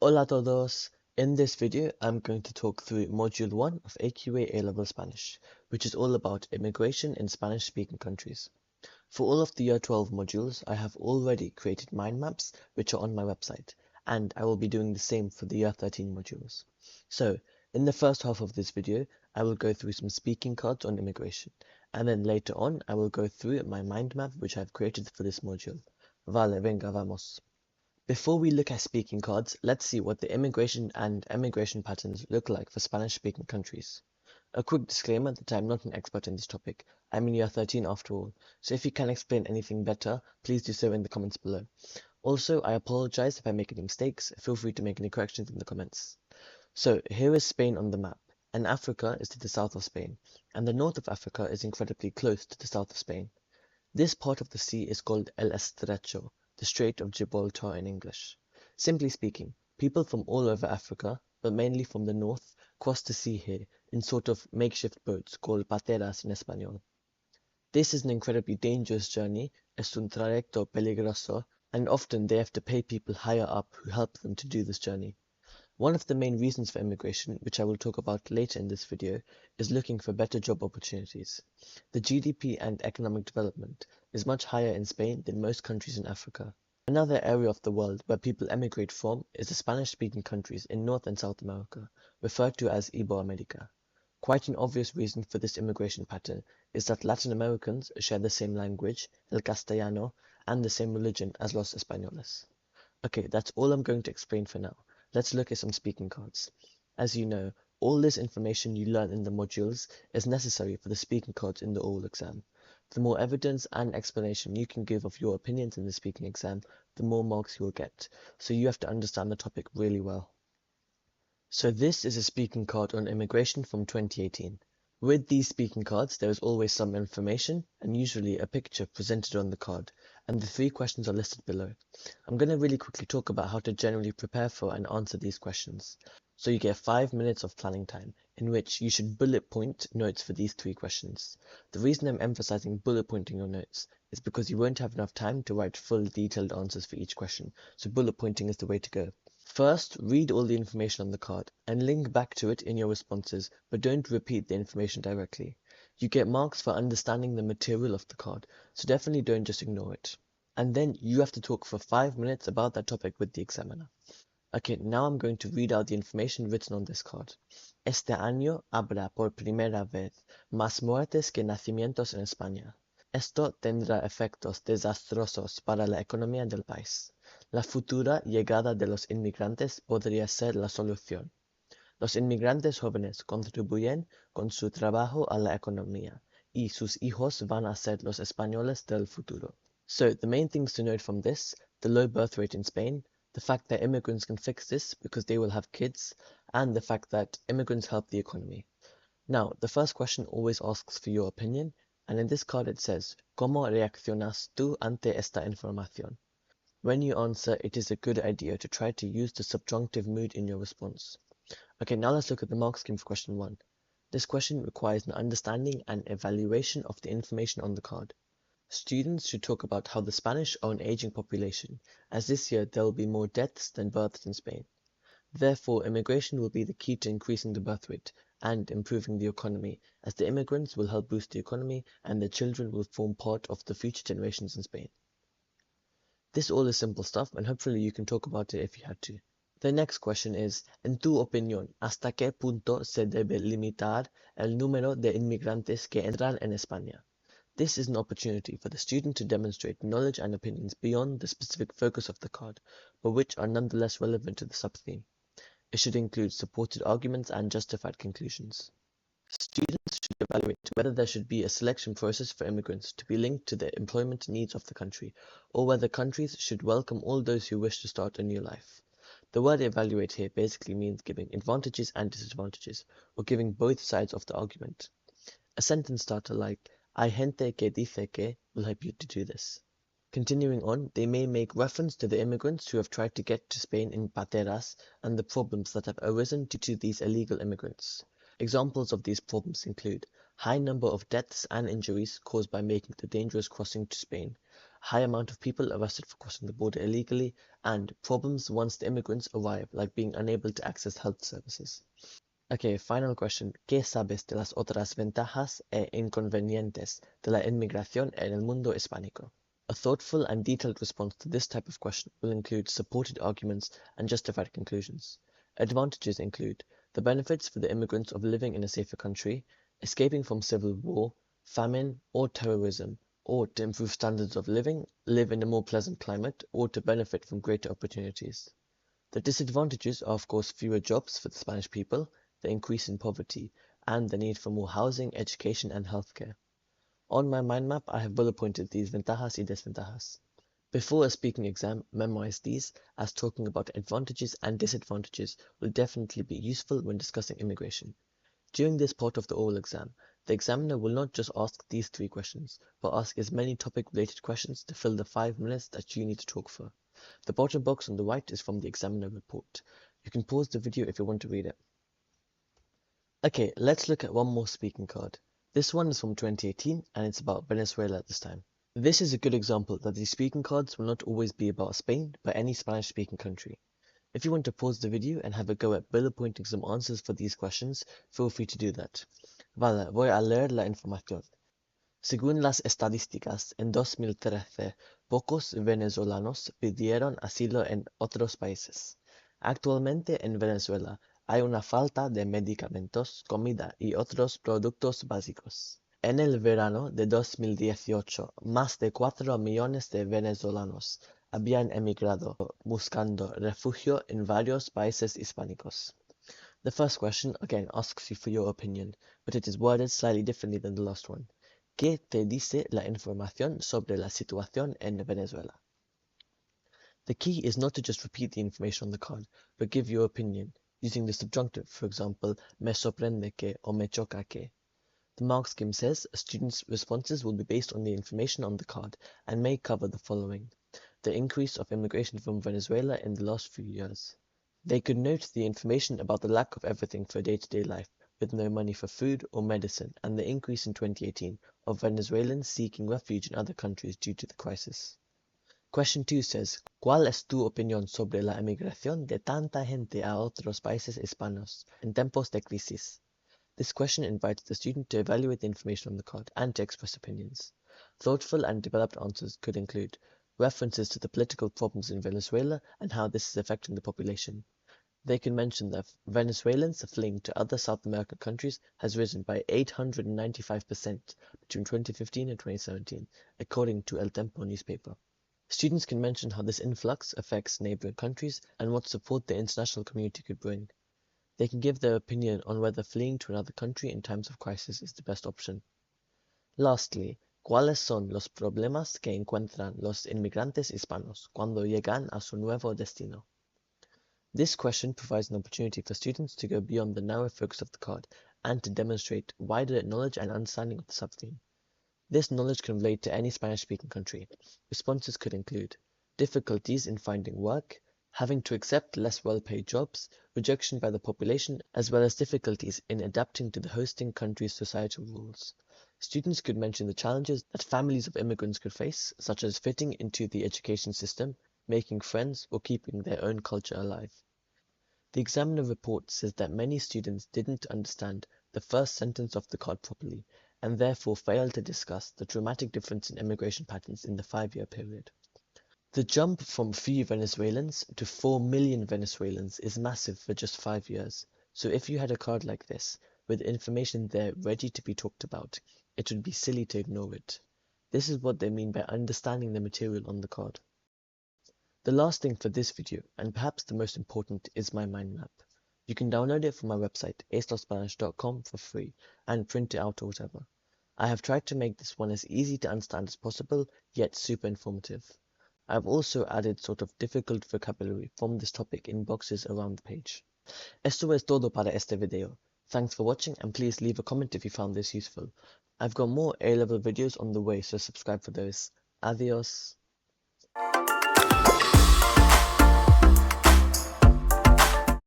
Hola a todos! In this video, I'm going to talk through Module 1 of AQA A-Level Spanish, which is all about immigration in Spanish-speaking countries. For all of the Year 12 modules, I have already created mind maps, which are on my website, and I will be doing the same for the Year 13 modules. So, in the first half of this video, I will go through some speaking cards on immigration, and then later on, I will go through my mind map, which I've created for this module. Vale, venga, vamos! Before we look at speaking cards, let's see what the immigration and emigration patterns look like for Spanish-speaking countries. A quick disclaimer that I'm not an expert in this topic. I'm in year 13 after all, so if you can explain anything better, please do so in the comments below. Also, I apologize if I make any mistakes. Feel free to make any corrections in the comments. So, here is Spain on the map, and Africa is to the south of Spain, and the north of Africa is incredibly close to the south of Spain. This part of the sea is called El Estrecho, the Strait of Gibraltar in English. Simply speaking, people from all over Africa, but mainly from the north, cross the sea here in sort of makeshift boats called pateras in Espanol. This is an incredibly dangerous journey, es un trayecto peligroso, and often they have to pay people higher up who help them to do this journey. One of the main reasons for immigration, which I will talk about later in this video, is looking for better job opportunities. The GDP and economic development is much higher in Spain than most countries in Africa. Another area of the world where people emigrate from is the Spanish-speaking countries in North and South America, referred to as Iberoamerica. Quite an obvious reason for this immigration pattern is that Latin Americans share the same language, el castellano, and the same religion as los españoles. Okay, that's all I'm going to explain for now. Let's look at some speaking cards. As you know, all this information you learn in the modules is necessary for the speaking cards in the oral exam. The more evidence and explanation you can give of your opinions in the speaking exam, the more marks you will get, so you have to understand the topic really well. So this is a speaking card on immigration from 2018. With these speaking cards, there is always some information, and usually a picture presented on the card, and the 3 questions are listed below. I'm going to really quickly talk about how to generally prepare for and answer these questions. So you get 5 minutes of planning time, in which you should bullet point notes for these 3 questions. The reason I'm emphasizing bullet pointing your notes is because you won't have enough time to write full detailed answers for each question, so bullet pointing is the way to go. First, read all the information on the card, and link back to it in your responses, but don't repeat the information directly. You get marks for understanding the material of the card, so definitely don't just ignore it. And then you have to talk for 5 minutes about that topic with the examiner. Okay, now I'm going to read out the information written on this card. Este año habrá por primera vez más muertes que nacimientos en España. Esto tendrá efectos desastrosos para la economía del país. La futura llegada de los inmigrantes podría ser la solución. Los inmigrantes jóvenes contribuyen con su trabajo a la economía, y sus hijos van a ser los españoles del futuro. So, the main things to note from this, the low birth rate in Spain, the fact that immigrants can fix this because they will have kids, and the fact that immigrants help the economy. Now, the first question always asks for your opinion, and in this card it says, ¿Cómo reaccionas tú ante esta información? When you answer, it is a good idea to try to use the subjunctive mood in your response. Okay, now let's look at the mark scheme for question 1. This question requires an understanding and evaluation of the information on the card. Students should talk about how the Spanish are an aging population, as this year there will be more deaths than births in Spain. Therefore, immigration will be the key to increasing the birth rate and improving the economy, as the immigrants will help boost the economy and the children will form part of the future generations in Spain. This all is simple stuff, and hopefully you can talk about it if you had to. The next question is, en tu opinión, ¿hasta qué punto se debe limitar el número de inmigrantes que entran en España? This is an opportunity for the student to demonstrate knowledge and opinions beyond the specific focus of the card, but which are nonetheless relevant to the sub-theme. It should include supported arguments and justified conclusions. Students should evaluate whether there should be a selection process for immigrants to be linked to the employment needs of the country, or whether countries should welcome all those who wish to start a new life. The word evaluate here basically means giving advantages and disadvantages, or giving both sides of the argument. A sentence starter like, hay gente que dice que will help you to do this. Continuing on, they may make reference to the immigrants who have tried to get to Spain in pateras and the problems that have arisen due to these illegal immigrants. Examples of these problems include high number of deaths and injuries caused by making the dangerous crossing to Spain, high amount of people arrested for crossing the border illegally, and problems once the immigrants arrive, like being unable to access health services. Okay, final question. ¿Qué sabes de las otras ventajas e inconvenientes de la inmigración en el mundo hispánico? A thoughtful and detailed response to this type of question will include supported arguments and justified conclusions. Advantages include the benefits for the immigrants of living in a safer country, escaping from civil war, famine, or terrorism, or to improve standards of living, live in a more pleasant climate, or to benefit from greater opportunities. The disadvantages are, of course, fewer jobs for the Spanish people, the increase in poverty, and the need for more housing, education, and healthcare. On my mind map, I have bullet pointed these ventajas y desventajas. Before a speaking exam, memorize these, as talking about advantages and disadvantages will definitely be useful when discussing immigration. During this part of the oral exam, the examiner will not just ask these 3 questions, but ask as many topic-related questions to fill the 5 minutes that you need to talk for. The bottom box on the right is from the examiner report. You can pause the video if you want to read it. Okay, let's look at one more speaking card. This one is from 2018 and it's about Venezuela this time. This is a good example that these speaking cards will not always be about Spain, but any Spanish-speaking country. If you want to pause the video and have a go at bullet pointing some answers for these questions, feel free to do that. Vale, voy a leer la información. Según las estadísticas, en 2013, pocos venezolanos pidieron asilo en otros países. Actualmente en Venezuela hay una falta de medicamentos, comida y otros productos básicos. En el verano de 2018, más de 4 millones de venezolanos habían emigrado buscando refugio en varios países hispánicos. The first question again asks you for your opinion, but it is worded slightly differently than the last one. ¿Qué te dice la información sobre la situación en Venezuela? The key is not to just repeat the information on the card, but give your opinion, using the subjunctive, for example, me sorprende que or me choca que. The mark scheme says a student's responses will be based on the information on the card and may cover the following: the increase of immigration from Venezuela in the last few years. They could note the information about the lack of everything for day-to-day life, with no money for food or medicine, and the increase in 2018 of Venezuelans seeking refuge in other countries due to the crisis. Question 2 says, ¿Cuál es tu opinión sobre la emigración de tanta gente a otros países hispanos en tiempos de crisis? This question invites the student to evaluate the information on the card and to express opinions. Thoughtful and developed answers could include references to the political problems in Venezuela and how this is affecting the population. They can mention that Venezuelans fleeing to other South American countries has risen by 895% between 2015 and 2017, according to El Tiempo newspaper. Students can mention how this influx affects neighboring countries and what support the international community could bring. They can give their opinion on whether fleeing to another country in times of crisis is the best option. Lastly, ¿cuáles son los problemas que encuentran los inmigrantes hispanos cuando llegan a su nuevo destino? This question provides an opportunity for students to go beyond the narrow focus of the card and to demonstrate wider knowledge and understanding of the subtheme. This knowledge can relate to any Spanish-speaking country. Responses could include difficulties in finding work, having to accept less well-paid jobs, rejection by the population, as well as difficulties in adapting to the hosting country's societal rules. Students could mention the challenges that families of immigrants could face, such as fitting into the education system, making friends, or keeping their own culture alive. The examiner report says that many students didn't understand the first sentence of the card properly, and therefore failed to discuss the dramatic difference in immigration patterns in the 5-year period. The jump from few Venezuelans to 4 million Venezuelans is massive for just 5 years, so if you had a card like this, with information there ready to be talked about, it would be silly to ignore it. This is what they mean by understanding the material on the card. The last thing for this video, and perhaps the most important, is my mind map. You can download it from my website, astarspanish.com, for free, and print it out or whatever. I have tried to make this one as easy to understand as possible, yet super informative. I have also added sort of difficult vocabulary from this topic in boxes around the page. Esto es todo para este video. Thanks for watching, and please leave a comment if you found this useful. I've got more A-level videos on the way, so subscribe for those. Adios.